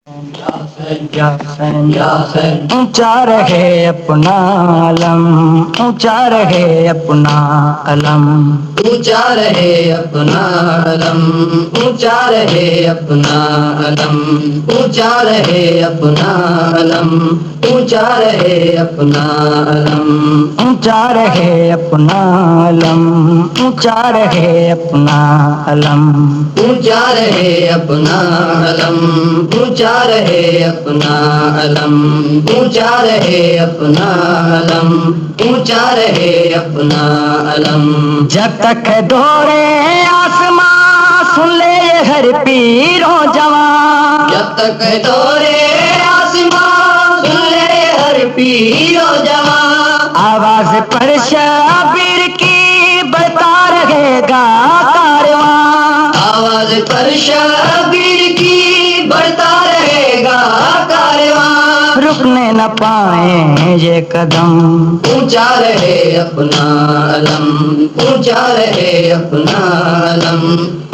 اونچا رہے اپنا علم، اونچا رہے اپنا علم، اونچا رہے اپنا علم، اونچا رہے اپنا علم، اونچا رہے اپنا علم، اونچا رہے اپنا علم، اونچا رہے اپنا علم، اونچا رہے اپنا علم، اونچا رہے اپنا علم، اونچا رہے اپنا علم، اونچا رہے اپنا علم، اونچا رہے اپنا علم، جب تک ہے دورے آسمان سن لے یہ ہر پیر و جوان، جب تک ہے دورے آسمان سن لے ہر پیر و جوان، آواز پر شبیر کی بڑھتا رہے گا کارواں، آواز پر شبیر کی بڑھتا رہے گا کارواں، رکنے نہ پائیں یہ قدم، اونچا رہے اپنا علم، اونچا رہے اپنا علم،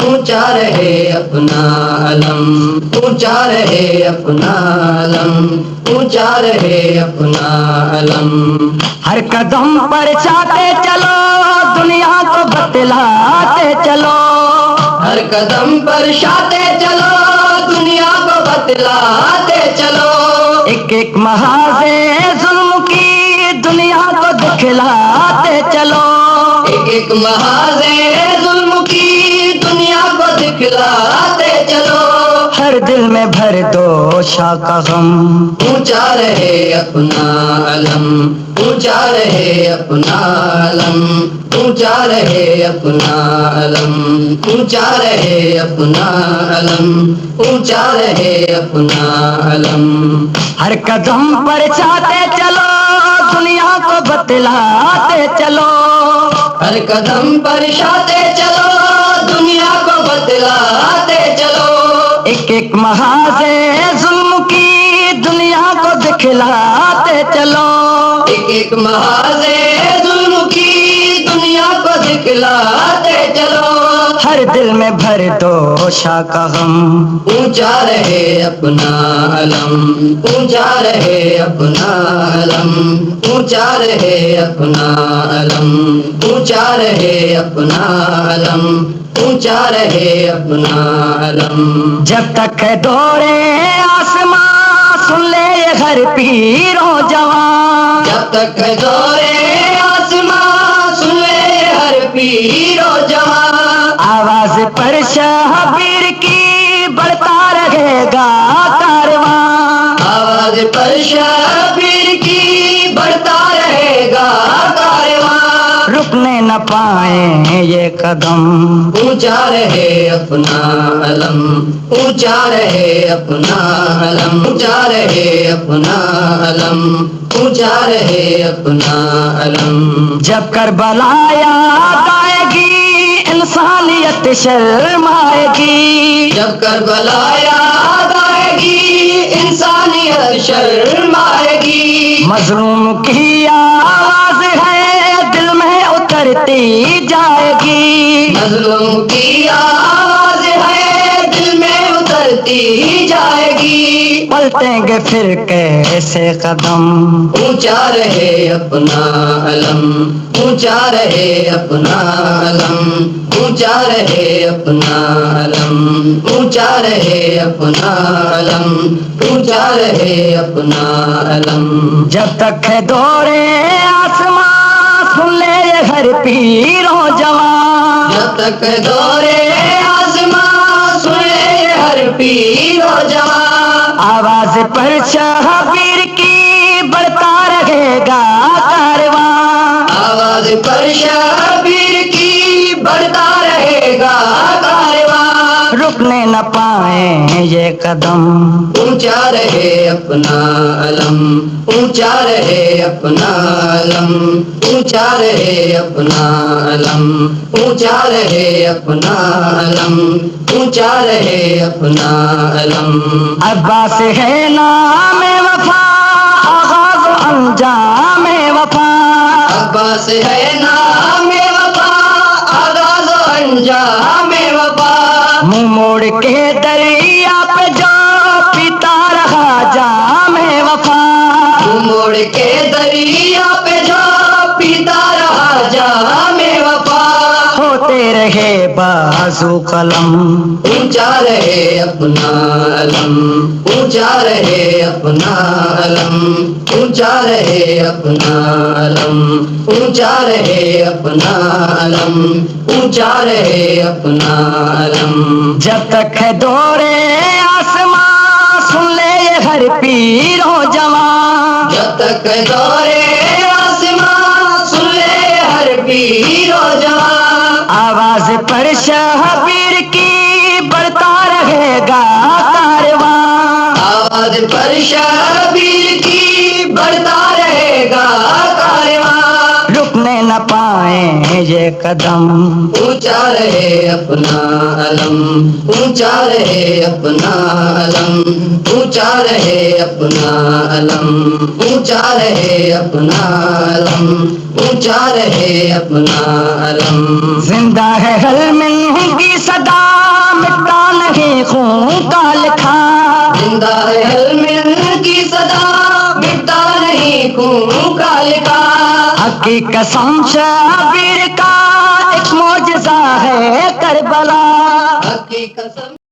اونچا رہے اپنا علم، اونچا رہے اپنا علم، اونچا رہے اپنا علم، ہر قدم پر چاہتے چلو دنیا کو بتلاتے چلو، ہر قدم پر شاتے چلو دنیا کو بتلاتے چلو، ایک ایک محاذ ظلم کی دنیا کو دکھلاتے چلو، ایک ایک محاذ ظلم کی دنیا کو دکھلاتے چلو، ہر دل میں بھر دو شاہ کا غم، اونچا رہے اپنا علم، اونچا رہے اپنا علم، اونچا رہے اپنا علم، اونچا رہے اپنا علم، اونچا رہے اپنا علم، ہر قدم پر چاہتے چلو دنیا کو بتلاتے چلو، ہر قدم پر شاتے چلو دنیا کو بتلاتے چلو، ایک ایک محاذ ظلم کی دنیا کو دکھلاتے چلو، ایک ایک محاذ ظلم کی دنیا کو دکھلاتے چلو، ہر دل میں بھر دو شاہ کا غم، اونچا رہے اپنا علم، اونچا رہے اپنا علم، اونچا رہے اپنا علم، اونچا رہے اپنا علم، اونچا رہے اپنا علم، جب تک ہے دورے آسمان سن لے یہ ہر پیر و جوان، جب تک ہے دورے آسمان سن لے ہر پیر و جوان، آواز پر شبیر کی بڑھتا رہے گا کارواں، آواز پر شبیر کی بڑھتا رہے گا کارواں، رکنے نہ پائیں یہ قدم، اونچا رہے اپنا علم، اونچا رہے اپنا علم، اونچا رہے اپنا علم، اونچا رہے اپنا علم، جب کربلا یاد آئے گی انسانیت شرمائے گی، جب کربلا یاد آئے گی انسانیت شرمائے گی، مظلوم کی آواز ہے دل میں اترتی جائے گی، مظلوم کی آواز ہے دل میں اترتی جائے گی، پلٹیں گے پھر کیسے قدم، اونچا رہے اپنا علم، اونچا رہے اپنا علم، اونچا رہے اپنا علم، اونچا رہے اپنا علم، اونچا رہے اپنا علم، جب تک ہے دورے آسمان سن لے یہ ہر پیر و جوان، جب تک دورے آسمان سن لے ہر پیر و جوان، آواز پر شبیر کی بڑھتا رہے گا کارواں، آواز پر شبیر کی بڑھتا رہے گا کارواں، رکنے نہ پائیں یہ قدم، اونچا رہے اپنا علم، اونچا رہے اپنا علم، اونچا رہے اپنا علم، اونچا رہے اپنا علم، اونچا رہے اپنا علم، عباس ہے نام وفا آغاز و انجام وفا، عباس ہے نام وفا آغاز و انجام وفا، منہ موڑ کے دریا پہ جو پیتا کے دریا پہ جا پیتا رہا جام وفا ہوتے رہے بازو قلم اونچا رہے اپنا علم اونچا رہے اپنا علم اونچا رہے اپنا علم اونچا رہے اپنا علم اونچا رہے اپنا علم جب تک ہے دورے آسمان سن لے یہ ہر پیر ہو جوان جب تک دورے آسمان سن لے ہر پیر و جوان آواز پر شبیر کی بڑھتا رہے گا کارواں آواز پر شبیر کی بڑھتا رہے گا کارواں رکنے نہ پائیں یہ قدم اونچا رہے اپنا علم اونچا رہے اپنا علم اونچا رہے اپنا علم اونچا رہے اپنا علم اونچا رہے اپنا علم زندہ ہے حلم کی صدا مٹتا نہیں خون کا لکھا زندہ ہے حلم کی صدا مٹتا نہیں خون کا لکھا حق کی قسم شبیر کا ایک معجزہ ہے کربلا حق کی قسم